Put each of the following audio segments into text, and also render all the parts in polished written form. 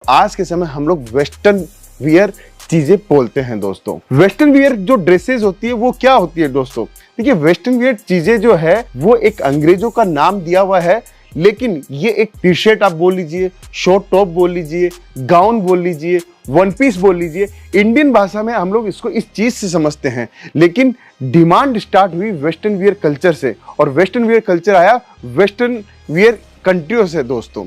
आज के समय हम लोग वेस्टर्न वियर चीजें बोलते हैं दोस्तों। वेस्टर्न वियर जो ड्रेसेस होती है वो क्या होती है दोस्तों? देखिए, वेस्टर्न वियर चीजें जो है वो एक अंग्रेजों का नाम दिया हुआ है, लेकिन ये एक टी शर्ट आप बोल लीजिए, शॉर्ट टॉप बोल लीजिए, गाउन बोल लीजिए, वन पीस बोल लीजिए, इंडियन भाषा में हम लोग इसको इस चीज से समझते हैं। लेकिन डिमांड स्टार्ट हुई वेस्टर्न वियर कल्चर से, और वेस्टर्न वियर कल्चर आया वेस्टर्न वियर कंट्रियों से दोस्तों।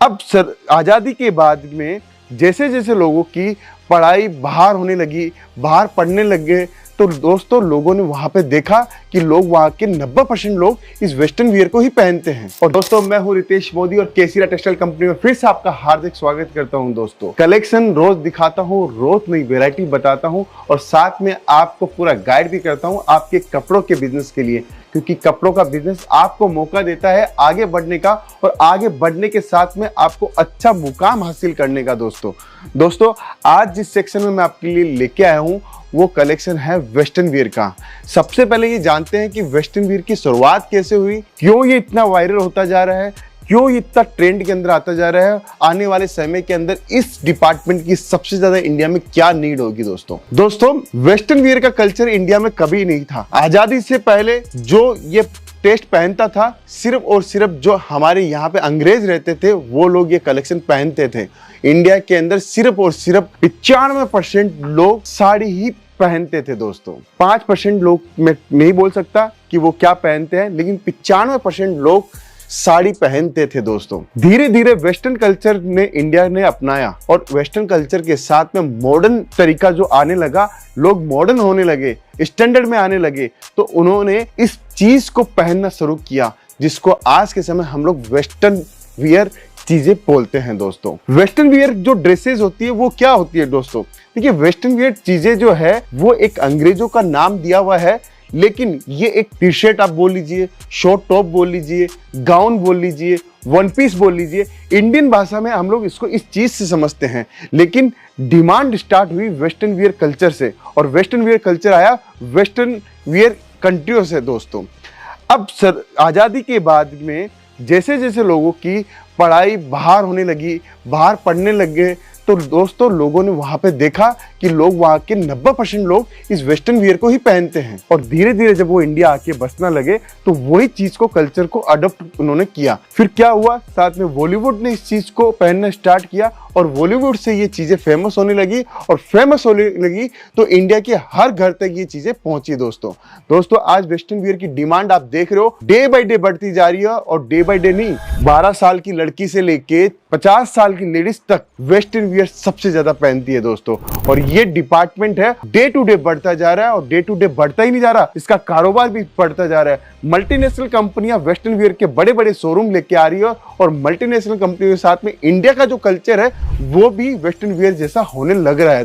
अब सर आज़ादी के बाद में जैसे जैसे लोगों की पढ़ाई बाहर होने लगी, बाहर पढ़ने लगे, तो दोस्तों लोगों ने वहां पे देखा कि लोग वहां के 90% लोग इस वेस्टर्न वियर को ही पहनते हैं। और दोस्तों मैं हूं रितेश मोदी और केसीरा टेक्सटाइल कंपनी में फिर से आपका हार्दिक स्वागत करता हूं दोस्तों। कलेक्शन रोज दिखाता हूं, रोज नई वैरायटी बताता हूं और साथ में आपको पूरा गाइड भी करता हूं आपके कपड़ों के बिजनेस के लिए, क्योंकि कपड़ों का बिजनेस आपको मौका देता है आगे बढ़ने का, और आगे बढ़ने के साथ में आपको अच्छा मुकाम हासिल करने का दोस्तों आज जिस सेक्शन में मैं आपके लिए लेके आया हूं वो कलेक्शन है वेस्टर्न वियर का। सबसे पहले ये जानते हैं कि वेस्टर्न वियर की शुरुआत कैसे हुई, क्यों ये इतना वायरल होता जा रहा है, क्यों ये इतना ट्रेंड के अंदर आता जा रहा है, आने वाले समय के अंदर इस डिपार्टमेंट की सबसे ज्यादा इंडिया में क्या नीड होगी दोस्तों वेस्टर्न वियर का कल्चर इंडिया में कभी नहीं था। आजादी से पहले जो ये टेस्ट पहनता था, सिर्फ और सिर्फ जो हमारे यहाँ पे अंग्रेज रहते थे वो लोग ये कलेक्शन पहनते थे। इंडिया के अंदर सिर्फ और सिर्फ 95% लोग साड़ी ही पहनते थे दोस्तों। 5% लोग मैं नहीं बोल सकता कि वो क्या पहनते हैं, लेकिन 95% लोग साड़ी पहनते थे दोस्तों। धीरे धीरे वेस्टर्न कल्चर ने इंडिया ने अपनाया, और वेस्टर्न कल्चर के साथ में मॉडर्न तरीका जो आने लगा, लोग मॉडर्न होने लगे, स्टैंडर्ड में आने लगे, तो उन्होंने इस चीज को पहनना शुरू किया, जिसको आज के समय हम लोग वेस्टर्न वियर चीजें बोलते हैं दोस्तों। वेस्टर्न वियर जो ड्रेसेस होती है वो क्या होती है दोस्तों? देखिए, वेस्टर्न वियर चीजें जो है वो एक अंग्रेजों का नाम दिया हुआ है, लेकिन ये एक टी शर्ट आप बोल लीजिए, शॉर्ट टॉप बोल लीजिए, गाउन बोल लीजिए, वन पीस बोल लीजिए, इंडियन भाषा में हम लोग इसको इस चीज से समझते हैं। लेकिन डिमांड स्टार्ट हुई वेस्टर्न वियर कल्चर से, और वेस्टर्न वियर कल्चर आया वेस्टर्न वियर कंट्रियों से दोस्तों। अब सर आज़ादी के बाद में जैसे जैसे लोगों की पढ़ाई बाहर होने लगी, बाहर पढ़ने लगे, तो दोस्तों लोगों ने वहां पे देखा कि लोग वहां के 90% लोग इस वेस्टर्न वियर को ही पहनते हैं। और धीरे धीरे जब वो इंडिया आके बसना लगे तो वही चीज को, कल्चर को अडॉप्ट उन्होंने किया। फिर क्या हुआ, साथ में बॉलीवुड ने इस चीज को पहनना स्टार्ट किया, और बॉलीवुड से ये चीजें फेमस होने लगी, और फेमस होने लगी तो इंडिया के हर घर तक ये चीजें पहुंची दोस्तों आज वेस्टर्न वियर की डिमांड आप देख रहे हो डे बाय डे बढ़ती जा रही है, और डे बाय डे नहीं, 12 साल की लड़की से लेके 50 साल की लेडीज तक वेस्टर्न वियर सबसे ज्यादा पहनती है दोस्तों। और ये डिपार्टमेंट है डे टू डे बढ़ता जा रहा है, और डे टू डे बढ़ता ही नहीं जा रहा, इसका कारोबार भी बढ़ता जा रहा है। मल्टीनेशनल कंपनियां वेस्टर्न वियर के बड़े बड़े शोरूम लेके आ रही है, और मल्टीनेशनल कंपनियों के साथ में इंडिया का जो कल्चर है वो भी वेस्टर्न वियर जैसा होने लग रहा है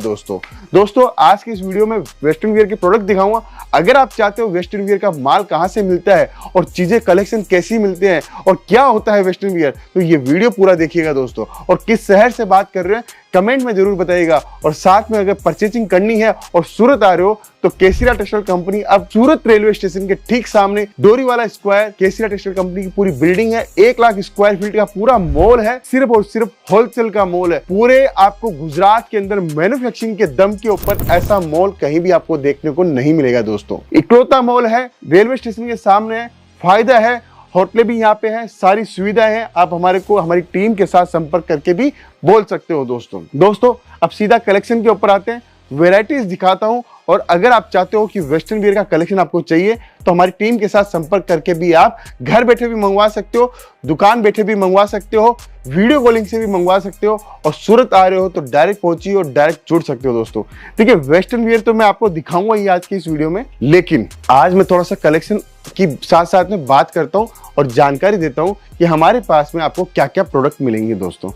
दोस्तों आज की इस वीडियो में वेस्टर्न वियर के प्रोडक्ट दिखाऊंगा। अगर आप चाहते हो वेस्टर्न वियर का माल कहां से मिलता है, और चीजें कलेक्शन कैसी मिलते हैं, और क्या होता है वेस्टर्न वियर, तो ये वीडियो पूरा देखिएगा दोस्तों। और किस शहर से बात कर रहे हैं कमेंट में जरूर बताइएगा, और साथ में अगर परचेजिंग करनी है और सूरत आ रहे हो तो केसीरा टेक्सटाइल कंपनी अब सूरत रेलवे स्टेशन के ठीक सामने डोरीवाला स्क्वायर केसीरा टेक्सटाइल कंपनी की पूरी बिल्डिंग है। 1 लाख स्क्वायर फीट का पूरा मॉल है, सिर्फ और सिर्फ होलसेल का मॉल है। पूरे आपको गुजरात के अंदर मैन्युफैक्चरिंग के दम के ऊपर ऐसा मॉल कहीं भी आपको देखने को नहीं मिलेगा दोस्तों। इकलौता मॉल है, रेलवे स्टेशन के सामने है, फायदा है, होटलें भी यहाँ पे हैं, सारी सुविधाएं हैं। आप हमारी टीम के साथ संपर्क करके भी बोल सकते हो दोस्तों अब सीधा कलेक्शन के ऊपर आते हैं, वेराइटीज दिखाता हूं। और अगर आप चाहते हो कि वेस्टर्न वियर का कलेक्शन आपको चाहिए तो हमारी टीम के साथ संपर्क करके भी आप घर बैठे भी मंगवा सकते हो, दुकान बैठे भी मंगवा सकते हो, वीडियो कॉलिंग से भी मंगवा सकते हो, और सूरत आ रहे हो तो डायरेक्ट पहुंचिए और डायरेक्ट जुड़ सकते हो दोस्तों। ठीक है, वेस्टर्न वियर तो मैं आपको दिखाऊंगा ही आज की इस वीडियो में, लेकिन आज मैं थोड़ा सा कलेक्शन की साथ साथ में बात करता हूँ और जानकारी देता हूँ कि हमारे पास में आपको क्या क्या प्रोडक्ट मिलेंगे दोस्तों।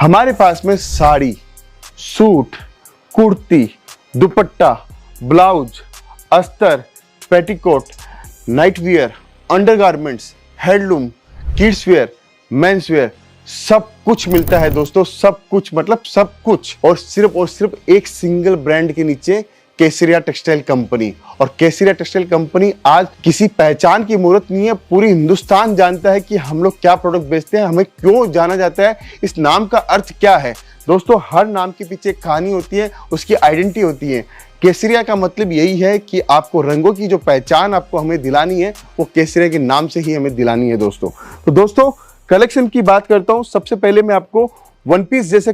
हमारे पास में साड़ी, सूट, कुर्ती, दुपट्टा, ब्लाउज, अस्तर, petticoat, night wear, undergarments, handloom, kids where, men's wear, सब कुछ मिलता है दोस्तों। सब कुछ मतलब सब कुछ, और सिर्फ एक सिंगल ब्रांड के नीचे केसरिया टेक्सटाइल कंपनी। और केसरिया टेक्सटाइल कंपनी आज किसी पहचान की मूर्त नहीं है, पूरी हिंदुस्तान जानता है कि हम लोग क्या प्रोडक्ट बेचते हैं, हमें क्यों जाना जाता है, इस नाम का अर्थ क्या है। दोस्तों, हर नाम के पीछे एक कहानी होती है, उसकी आइडेंटिटी होती है। केसरिया का मतलब यही है कि आपको रंगों की जो पहचान आपको हमें दिलानी है, वो केसरिया के नाम से ही हमें दिलानी है दोस्तों। तो दोस्तों, कलेक्शन की बात करता हूं। सबसे पहले मैं आपको वन पीस जैसे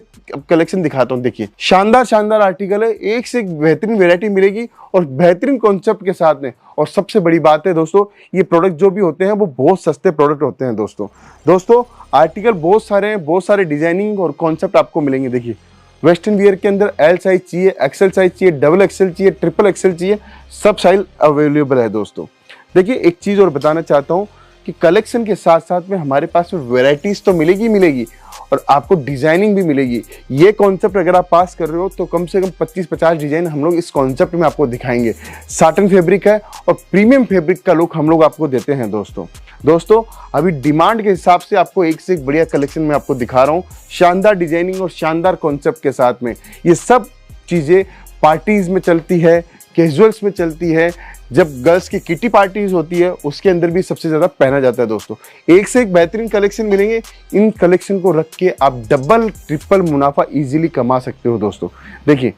कलेक्शन दिखाता हूं। देखिए, शानदार शानदार आर्टिकल है, एक से एक बेहतरीन वैरायटी मिलेगी और बेहतरीन कॉन्सेप्ट के साथ में। और सबसे बड़ी बात है दोस्तों, ये प्रोडक्ट जो भी होते हैं वो बहुत सस्ते प्रोडक्ट होते हैं दोस्तों। आर्टिकल बहुत सारे हैं, बहुत सारे डिजाइनिंग और कॉन्सेप्ट आपको मिलेंगे। देखिए, वेस्टर्न वियर के अंदर एल साइज चाहिए, एक्सएल साइज चाहिए, डबल एक्सएल चाहिए, ट्रिपल एक्सएल चाहिए, सब साइज अवेलेबल है दोस्तों। देखिए, एक चीज और बताना चाहता हूँ कि कलेक्शन के साथ साथ में हमारे पास में वैरायटीज तो मिलेगी और आपको डिजाइनिंग भी मिलेगी। ये कॉन्सेप्ट अगर आप पास कर रहे हो तो कम से कम 25-50 डिजाइन हम लोग इस कॉन्सेप्ट में आपको दिखाएंगे। साटन फैब्रिक है और प्रीमियम फैब्रिक का लुक हम लोग आपको देते हैं दोस्तों। अभी डिमांड के हिसाब से आपको एक से एक बढ़िया कलेक्शन में आपको दिखा रहा हूँ, शानदार डिजाइनिंग और शानदार कॉन्सेप्ट के साथ में। ये सब चीजें पार्टीज में चलती है, कैजुअल्स में चलती है, जब गर्ल्स की किटी पार्टीज होती है उसके अंदर भी सबसे ज्यादा पहना जाता है दोस्तों। एक से एक बेहतरीन कलेक्शन मिलेंगे। इन कलेक्शन को रख के आप डबल ट्रिपल मुनाफा इजीली कमा सकते हो दोस्तों। देखिए,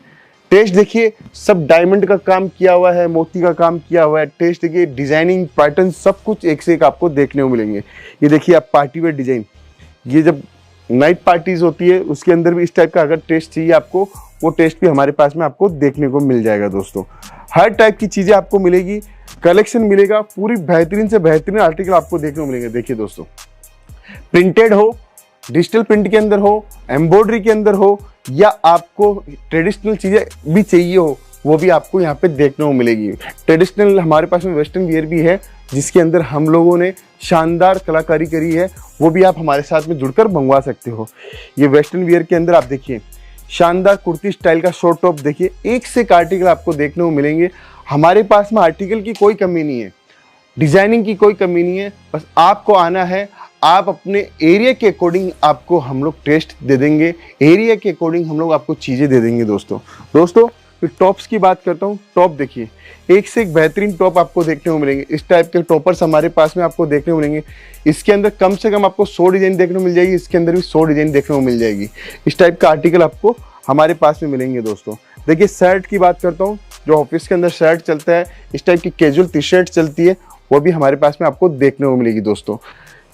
टेस्ट देखिए, सब डायमंड का काम किया हुआ है, मोती का काम किया हुआ है। टेस्ट देखिए, डिजाइनिंग पैटर्न सब कुछ एक से एक आपको देखने को मिलेंगे। ये देखिए आप पार्टी वेयर डिजाइन, ये जब नाइट पार्टीज होती है उसके अंदर भी इस टाइप का अगर टेस्ट चाहिए आपको, वो टेस्ट भी हमारे पास में आपको देखने को मिल जाएगा दोस्तों। हर टाइप की चीजें आपको मिलेगी, कलेक्शन मिलेगा, पूरी बेहतरीन से बेहतरीन आर्टिकल आपको देखने को मिलेंगे। देखिए दोस्तों, प्रिंटेड हो, डिजिटल प्रिंट के अंदर हो, एम्ब्रॉयडरी के अंदर हो, या आपको ट्रेडिशनल चीजें भी चाहिए हो, वो भी आपको यहाँ पे देखने को मिलेगी। ट्रेडिशनल हमारे पास में वेस्टर्न वियर भी है, जिसके अंदर हम लोगों ने शानदार कलाकारी करी है, वो भी आप हमारे साथ में जुड़कर मंगवा सकते हो। ये वेस्टर्न वियर के अंदर आप देखिए, शानदार कुर्ती स्टाइल का शॉर्ट टॉप, देखिए एक से एक आर्टिकल आपको देखने को मिलेंगे। हमारे पास में आर्टिकल की कोई कमी नहीं है, डिजाइनिंग की कोई कमी नहीं है, बस आपको आना है। आप अपने एरिया के अकॉर्डिंग आपको हम लोग टेस्ट दे देंगे, एरिया के अकॉर्डिंग हम लोग आपको चीजें दे देंगे दोस्तों। फिर टॉप्स की बात करता हूँ। टॉप देखिए, एक से एक बेहतरीन टॉप आपको देखने को मिलेंगे। इस टाइप के टॉपर्स हमारे पास में आपको देखने को मिलेंगे। इसके अंदर कम से कम आपको 100 डिजाइन देखने को मिल जाएगी, इसके अंदर भी 100 डिजाइन देखने को मिल जाएगी। इस टाइप का आर्टिकल आपको हमारे पास में मिलेंगे दोस्तों। देखिए, शर्ट की बात करता हूँ, जो ऑफिस के अंदर शर्ट चलता है, इस टाइप की कैजुअल टी शर्ट चलती है, वो भी हमारे पास में आपको देखने को मिलेगी दोस्तों।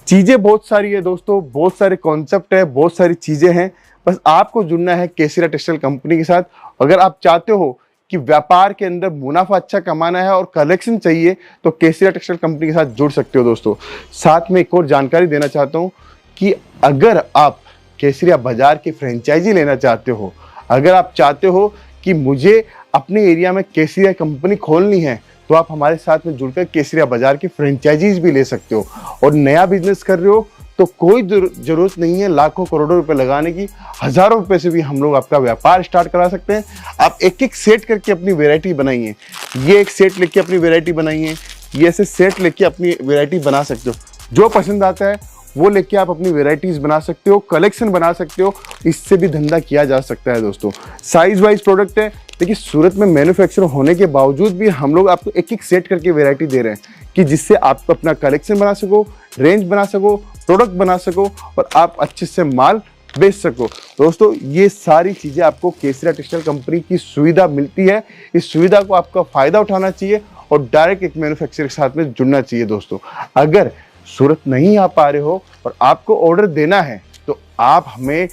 चीजें बहुत सारी है दोस्तों, बहुत सारे कॉन्सेप्ट है, बहुत सारी चीजें हैं। बस आपको जुड़ना है केसरिया टेक्सटाइल कंपनी के साथ। अगर आप चाहते हो कि व्यापार के अंदर मुनाफा अच्छा कमाना है और कलेक्शन चाहिए, तो केसरिया टेक्सटाइल कंपनी के साथ जुड़ सकते हो दोस्तों। साथ में एक और जानकारी देना चाहता हूँ कि अगर आप केसरिया बाजार की फ्रेंचाइजी लेना चाहते हो, अगर आप चाहते हो कि मुझे अपने एरिया में केसरिया कंपनी खोलनी है, तो आप हमारे साथ में जुड़कर केसरिया बाजार की फ्रेंचाइजीज भी ले सकते हो। और नया बिजनेस कर रहे हो तो कोई जरूरत नहीं है लाखों करोड़ों रुपए लगाने की, हजारों रुपए से भी हम लोग आपका व्यापार स्टार्ट करा सकते हैं। आप एक एक सेट करके अपनी वैरायटी बनाइए, ये एक सेट लेके अपनी वैरायटी बनाइए, ये ऐसे सेट लेके अपनी वैरायटी बना सकते हो। जो पसंद आता है वो लेके आप अपनी वैरायटीज बना सकते हो, कलेक्शन बना सकते हो, इससे भी धंधा किया जा सकता है दोस्तों। साइज वाइज प्रोडक्ट है। देखिए, सूरत में मैन्युफैक्चर होने के बावजूद भी हम लोग आपको एक एक सेट करके वैरायटी दे रहे हैं कि जिससे आप अपना कलेक्शन बना सको, रेंज बना सको, प्रोडक्ट बना सको और आप अच्छे से माल बेच सको दोस्तों। ये सारी चीजें आपको केसरिया टेक्सटाइल कंपनी की सुविधा मिलती है। इस सुविधा को आपका फायदा उठाना चाहिए और डायरेक्ट एक मैन्युफैक्चरर के साथ में जुड़ना चाहिए दोस्तों। अगर सूरत नहीं आ पा रहे हो और आपको ऑर्डर देना है, तो आप हमें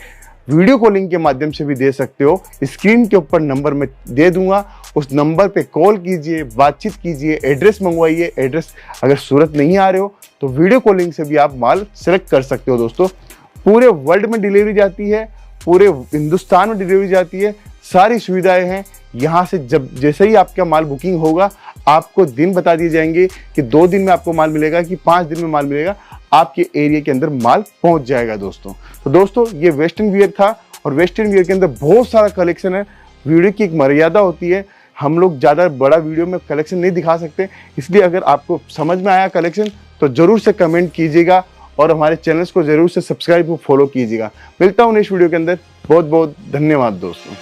वीडियो कॉलिंग के माध्यम से भी दे सकते हो। स्क्रीन के ऊपर नंबर मैं दे दूंगा, उस नंबर पे कॉल कीजिए, बातचीत कीजिए, एड्रेस मंगवाइए। एड्रेस अगर सूरत नहीं आ रहे हो तो वीडियो कॉलिंग से भी आप माल सेलेक्ट कर सकते हो दोस्तों। पूरे वर्ल्ड में डिलीवरी जाती है, पूरे हिंदुस्तान में डिलीवरी जाती है, सारी सुविधाएं हैं। यहाँ से जब जैसे ही आपका माल बुकिंग होगा, आपको दिन बता दिए जाएंगे कि 2 दिन में आपको माल मिलेगा कि 5 दिन में माल मिलेगा, आपके एरिया के अंदर माल पहुंच जाएगा दोस्तों। तो दोस्तों, ये वेस्टर्न वियर था और वेस्टर्न वियर के अंदर बहुत सारा कलेक्शन है। वीडियो की एक मर्यादा होती है, हम लोग ज़्यादा बड़ा वीडियो में कलेक्शन नहीं दिखा सकते, इसलिए अगर आपको समझ में आया कलेक्शन तो ज़रूर से कमेंट कीजिएगा और हमारे चैनल्स को ज़रूर से सब्सक्राइब और फॉलो कीजिएगा। मिलता हूँ नेक्स्ट वीडियो के अंदर। बहुत बहुत धन्यवाद दोस्तों।